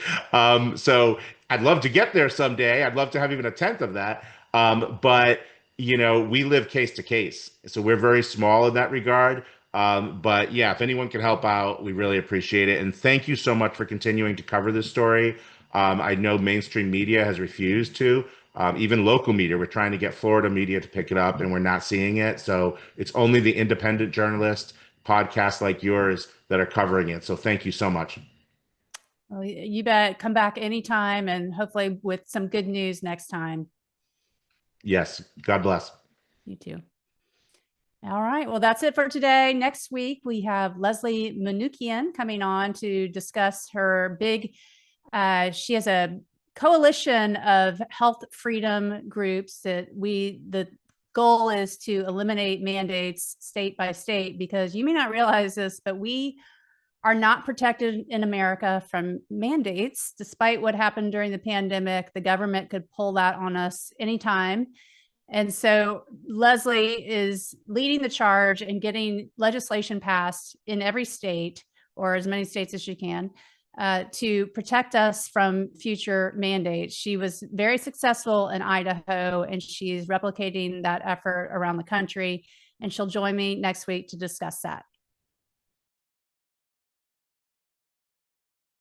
So I'd love to get there someday. I'd love to have even a tenth of that. But we live case to case, so we're very small in that regard. But yeah, if anyone can help out, we really appreciate it. And thank you so much for continuing to cover this story. I know mainstream media has refused to, even local media. We're trying to get Florida media to pick it up, and we're not seeing it. So it's only the independent journalists, podcasts like yours, that are covering it. So thank you so much. Well, you bet. Come back anytime, and hopefully with some good news next time. Yes. God bless. You too. All right. Well, that's it for today. Next week, we have Leslie Manukian coming on to discuss her big, she has a coalition of health freedom groups that the goal is to eliminate mandates state by state, because you may not realize this, but we are not protected in America from mandates. Despite what happened during the pandemic, the government could pull that on us anytime. And so Leslie is leading the charge and getting legislation passed in every state, or as many states as she can, to protect us from future mandates. She was very successful in Idaho, and she's replicating that effort around the country. And she'll join me next week to discuss that.